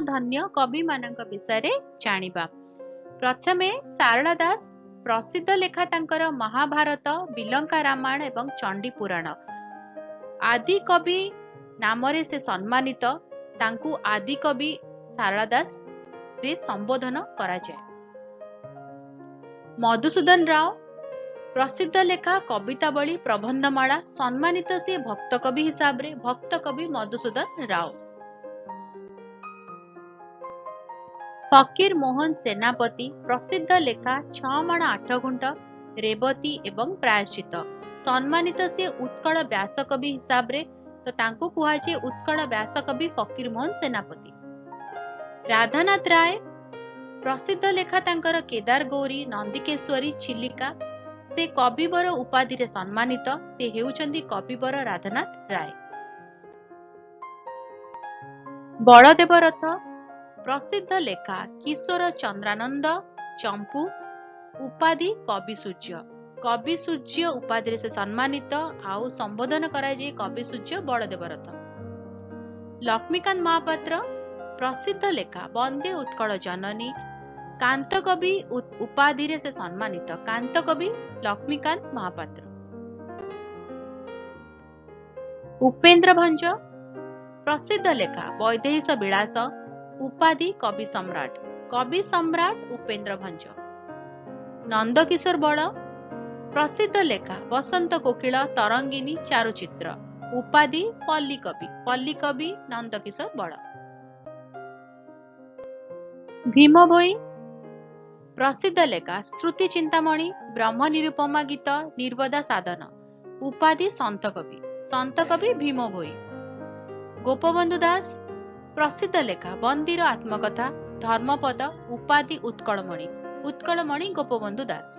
धन्य कवि मानक विषय जानिबा। प्रथमे सारला दास प्रसिद्ध लेखा तांकर महाभारत, बिलंका रामायण एवं चंडी पुराण आदि कवि नामरे से सम्मानित। तांकु आदि कवि सारला दास रे संबोधन करा जाय। मधुसूदन राव प्रसिद्ध लेखा कवितावली प्रबंधमाला सम्मानित से भक्त कवि हिसाब रे भक्त कवि मधुसूदन राव। फकीर मोहन सेनापति प्रसिद्ध लेखा 6 माण 8 गुंठ रेवती एवं प्रायश्चित सम्मानित से उत्कल व्यास कवि हिसाब रे तो तांको कुहाजे उत्कल व्यास कवि फकीर मोहन सेनापति। राधानाथ राय प्रसिद्ध लेखा तांकर केदार गौरी, नंदिकेश्वरी, चिलिका से कविवर उपाधि रे सम्मानित। से हेउचंदी कविवर राधानाथ राय। बलदेव रथ प्रसिद्ध लेखा किशोर चंद्रानंद चंपू उपाधि कवि सूर्य उपाधि रे से सम्मानित। आउ संबोधन कराई कवि सूर्य बलदेव रथ। लक्ष्मीकांत महापात्र प्रसिद्ध लेखा वंदे उत्कल जननी कांत कवि उपाधि रे से सम्मानित। कांत कवि लक्ष्मीकांत महापात्र। उपेंद्र भंज प्रसिद्ध लेखा वैदेहिक विलास उपाधि कवि सम्राट उपेंद्र भंज। नंदकिशोर बल प्रसिद्ध लेखा वसंत कोकिल, तरंगिनी, चारुचित्र उपाधि पल्ली कवि नंदकिशोर बल। भीम भोई प्रसिद्ध लेखा स्तुति चिंतामणि, ब्रह्म निरुपमा गीत, निर्बदा साधन उपाधि संत कवि भीम भोई। गोपबंधु दास प्रसिद्ध लेखा बंदीर आत्मकथा, धर्मपद उपाधि उत्कलमणि गोपबंधु दास।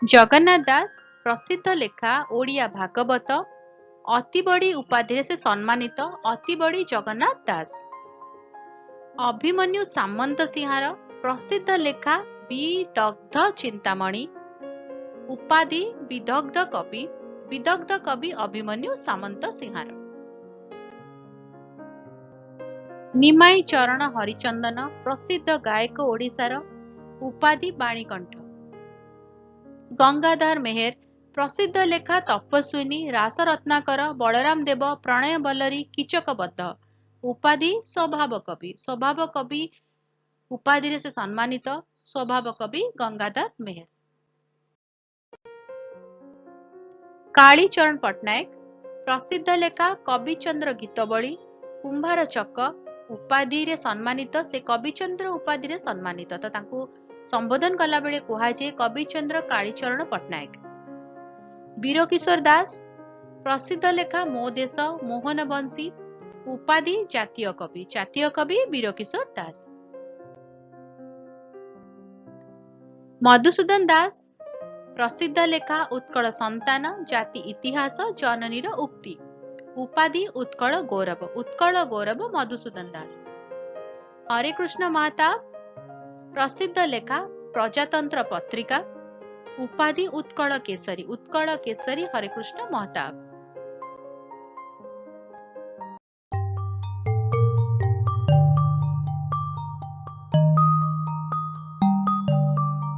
जगन्नाथ दास प्रसिद्ध लेखा ओडिया भागवत अति बड़ी उपाधि से सम्मानित। अति बड़ी जगन्नाथ दास। अभिमन्यु सामंत सिंहार प्रसिद्ध लेखा विदग्ध चिंतामणि उपाधि विदग्ध कवि अभिमन्यु सामंत सिंहार। निमाई चरण हरिचंदन प्रसिद्ध गायक ओडिशार उपाधि बाणीकंठ। गंगाधर मेहर प्रसिद्ध लेखा तपस्विनी, रास रत्नाकर, बलराम देव, प्रणय बल्लरी, कीचकबद्ध उपाधि स्वभाव कवि उपाधि से सम्मानित। स्वभाव कवि गंगाधर मेहर। कालीचरण पट्टनायक प्रसिद्ध लेखा कविचंद्र गीतबली कुंभार चक उपाधि रे सम्मानित। से कविचंद्र उपाधि रे सम्मानित। तो तांको संबोधन कला बेले कुहाजे कविचंद्र कालीचरण पट्टनायक। वीरकिशोर दास प्रसिद्ध लेखा मो देश मोहन बंशी उपाधि जातीय कवि वीरकिशोर दास। मधुसूदन दास प्रसिद्ध लेखा उत्कल संतान, जाति इतिहास, जननीर उक्ति उपाधि उत्कल गौरव मधुसूदन दास। हरे कृष्ण महताब प्रसिद्ध लेखा प्रजातंत्र पत्रिका उपाधि उत्कल केसरी हरे कृष्ण महताब।